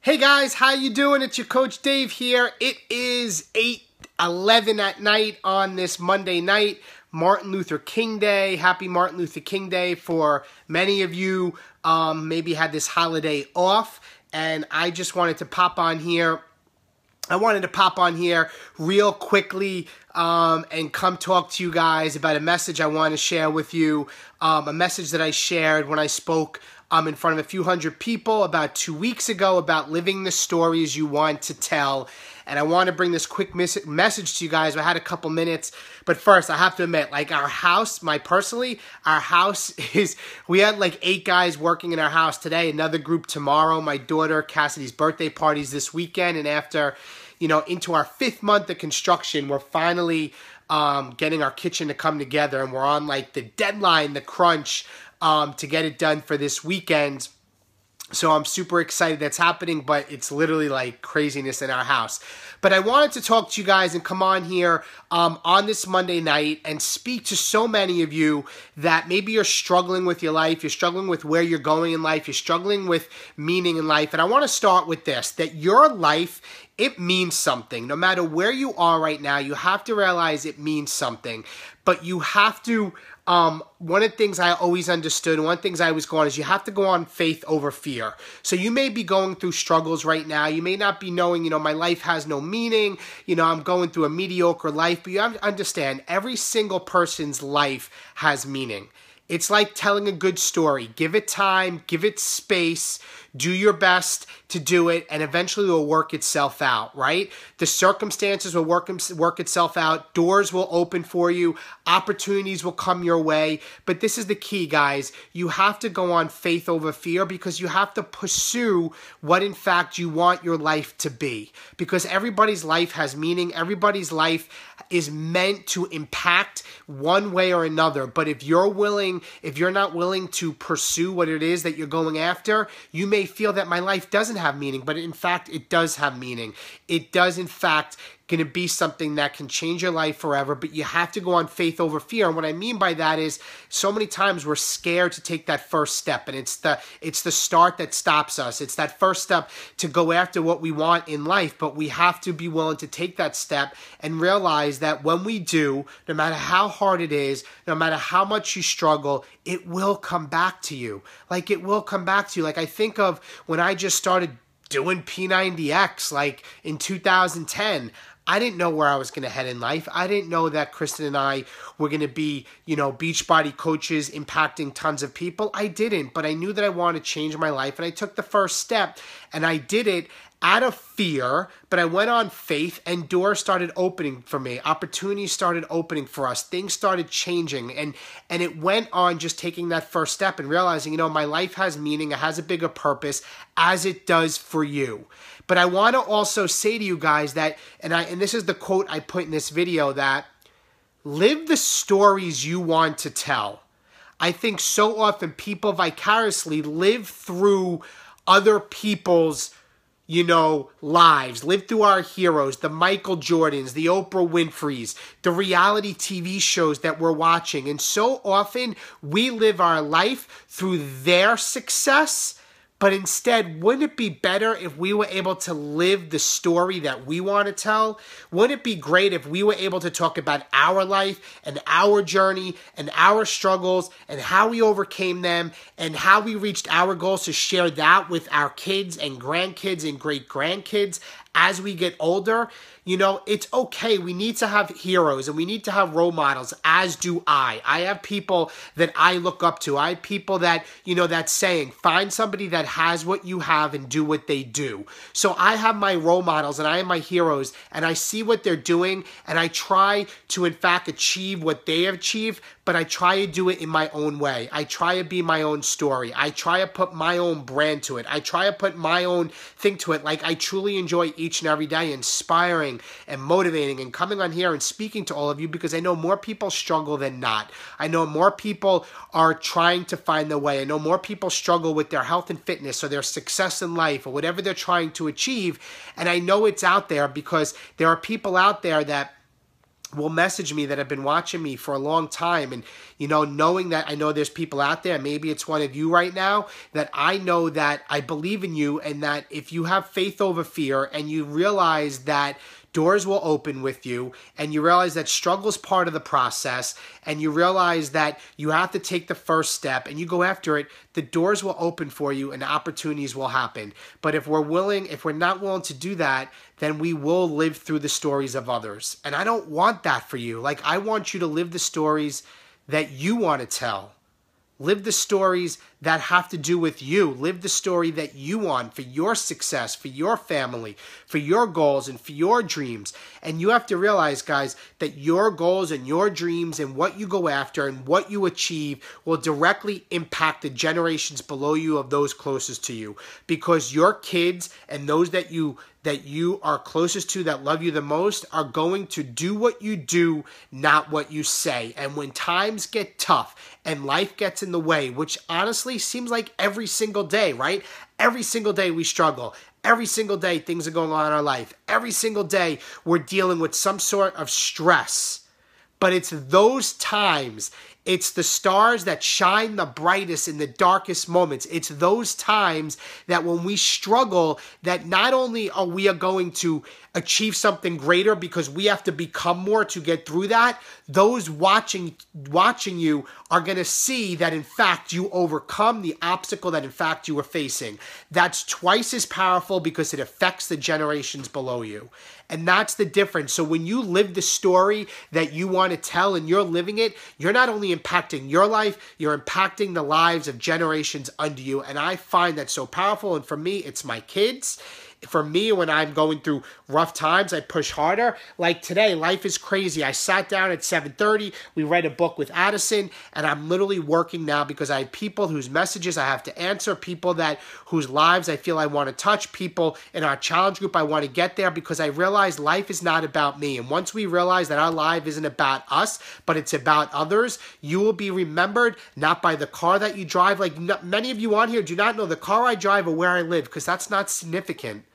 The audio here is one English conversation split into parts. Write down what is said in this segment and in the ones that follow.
Hey guys, how you doing? It's your Coach Dave here. It is 8:11 at night on this Monday night, Martin Luther King Day. Happy Martin Luther King Day for many of you. Maybe had this holiday off, and I just wanted to pop on here. I wanted to pop on here real quickly and come talk to you guys about a message I want to share with you, a message that I shared when I spoke in front of a few hundred people about 2 weeks ago about living the stories you want to tell. And I want to bring this quick message to you guys. I had a couple minutes, but first I have to admit, like our house, our house is, we had like 8 guys working in our house today, another group tomorrow. My daughter Cassidy's birthday party's this weekend, and after, into our 5th month of construction, we're finally getting our kitchen to come together, and we're on like the deadline, the crunch, to get it done for this weekend. So I'm super excited that's happening, but it's literally like craziness in our house. But I wanted to talk to you guys and come on here on this Monday night and speak to so many of you that maybe you're struggling with your life, you're struggling with where you're going in life, you're struggling with meaning in life. And I want to start with this, that your life, it means something. No matter where you are right now, you have to realize it means something. But you have to, one of the things I always understood, one of the things I always go on is you have to go on faith over fear. So you may be going through struggles right now. You may not be knowing, my life has no meaning. I'm going through a mediocre life. But you have to understand, every single person's life has meaning. It's like telling a good story. Give it time, give it space, do your best to do it, and eventually it will work itself out, right? The circumstances will work itself out. Doors will open for you. Opportunities will come your way. But this is the key, guys. You have to go on faith over fear, because you have to pursue what, in fact, you want your life to be. Because everybody's life has meaning. Everybody's life is meant to impact one way or another. But if you're not willing to pursue what it is that you're going after, you may feel that my life doesn't have meaning, but in fact, it does have meaning. It does, in fact, going to be something that can change your life forever, but you have to go on faith over fear. And what I mean by that is, so many times we're scared to take that first step, and it's the start that stops us. It's that first step to go after what we want in life, but we have to be willing to take that step and realize that when we do, no matter how hard it is, no matter how much you struggle, it will come back to you. Like, it will come back to you. Like, I think of when I just started doing P90X, like in 2010, I didn't know where I was going to head in life. I didn't know that Kristen and I were going to be, Beachbody coaches impacting tons of people. I didn't, but I knew that I wanted to change my life, and I took the first step, and I did it out of fear, but I went on faith, and doors started opening for me. Opportunities started opening for us. Things started changing, and it went on just taking that first step and realizing, my life has meaning. It has a bigger purpose, as it does for you. But I want to also say to you guys that, and this is the quote I put in this video, that live the stories you want to tell. I think so often people vicariously live through other people's lives, live through our heroes, the Michael Jordans, the Oprah Winfreys, the reality TV shows that we're watching. And so often we live our life through their success. But instead, wouldn't it be better if we were able to live the story that we want to tell? Wouldn't it be great if we were able to talk about our life and our journey and our struggles and how we overcame them and how we reached our goals, to share that with our kids and grandkids and great-grandkids as we get older? It's okay. We need to have heroes and we need to have role models, as do I. I have people that I look up to. I have people that, that saying, find somebody that has what you have and do what they do. So I have my role models and I have my heroes, and I see what they're doing, and I try to, in fact, achieve what they have achieved, but I try to do it in my own way. I try to be my own story. I try to put my own brand to it. I try to put my own thing to it. Like, I truly enjoy each and every day inspiring and motivating and coming on here and speaking to all of you, because I know more people struggle than not. I know more people are trying to find their way. I know more people struggle with their health and fitness or their success in life or whatever they're trying to achieve. And I know it's out there because there are people out there that will message me that have been watching me for a long time. And, you know, knowing that I know there's people out there, maybe it's one of you right now, that I know that I believe in you, and that if you have faith over fear and you realize that doors will open with you, and you realize that struggle is part of the process, and you realize that you have to take the first step and you go after it, the doors will open for you and opportunities will happen. But if we're not willing to do that, then we will live through the stories of others. And I don't want that for you. Like, I want you to live the stories that you want to tell. Live the stories that have to do with you. Live the story that you want for your success, for your family, for your goals, and for your dreams. And you have to realize, guys, that your goals and your dreams and what you go after and what you achieve will directly impact the generations below you of those closest to you. Because your kids and those that you are closest to, that love you the most, are going to do what you do, not what you say. And when times get tough and life gets in the way, which honestly seems like every single day, right? Every single day we struggle. Every single day things are going on in our life. Every single day we're dealing with some sort of stress. But it's those times, it's the stars that shine the brightest in the darkest moments. It's those times that when we struggle, that not only are we going to achieve something greater because we have to become more to get through that, those watching you are going to see that in fact you overcome the obstacle that in fact you were facing. That's twice as powerful because it affects the generations below you. And that's the difference. So when you live the story that you want to tell and you're living it, you're not only impacting your life, you're impacting the lives of generations under you. And I find that so powerful. And for me, it's my kids. For me, when I'm going through rough times, I push harder. Like today, life is crazy. I sat down at 7:30. We read a book with Addison, and I'm literally working now because I have people whose messages I have to answer, people whose lives I feel I want to touch, people in our challenge group I want to get there, because I realize life is not about me. And once we realize that our life isn't about us, but it's about others, you will be remembered not by the car that you drive. Like many of you on here do not know the car I drive or where I live, because that's not significant.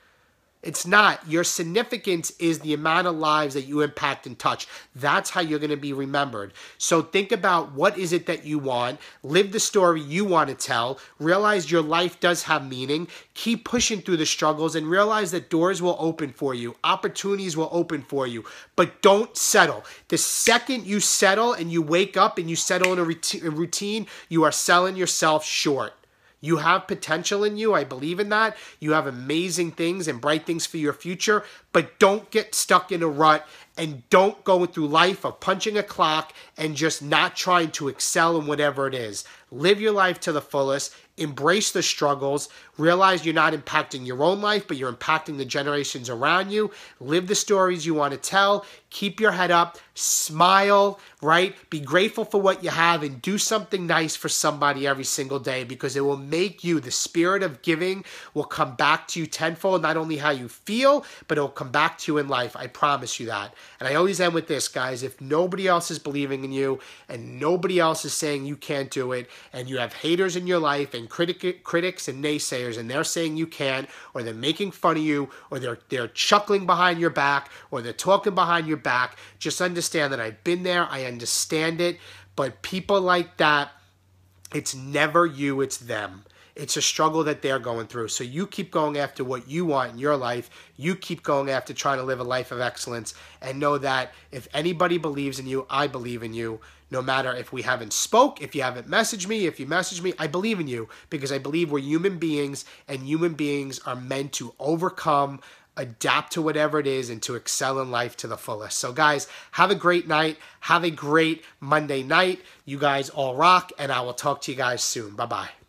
It's not. Your significance is the amount of lives that you impact and touch. That's how you're going to be remembered. So think about what is it that you want. Live the story you want to tell. Realize your life does have meaning. Keep pushing through the struggles and realize that doors will open for you. Opportunities will open for you. But don't settle. The second you settle and you wake up and you settle in a routine, you are selling yourself short. You have potential in you. I believe in that. You have amazing things and bright things for your future, but don't get stuck in a rut and don't go through life of punching a clock and just not trying to excel in whatever it is. Live your life to the fullest. Embrace the struggles. Realize you're not impacting your own life, but you're impacting the generations around you. Live the stories you want to tell. Keep your head up. Smile, right? Be grateful for what you have and do something nice for somebody every single day, because it will make you, the spirit of giving will come back to you tenfold, not only how you feel, but it will come back to you in life. I promise you that. And I always end with this, guys. If nobody else is believing in you and nobody else is saying you can't do it, and you have haters in your life and critics and naysayers, and they're saying you can't, or they're making fun of you, or they're chuckling behind your back, or they're talking behind your back, just understand that I've been there. I understand it. But people like that, it's never you, it's them. It's a struggle that they're going through. So you keep going after what you want in your life. You keep going after trying to live a life of excellence, and know that if anybody believes in you, I believe in you. No matter if we haven't spoke, if you haven't messaged me, if you message me, I believe in you, because I believe we're human beings, and human beings are meant to overcome, adapt to whatever it is, and to excel in life to the fullest. So guys, have a great night. Have a great Monday night. You guys all rock, and I will talk to you guys soon. Bye-bye.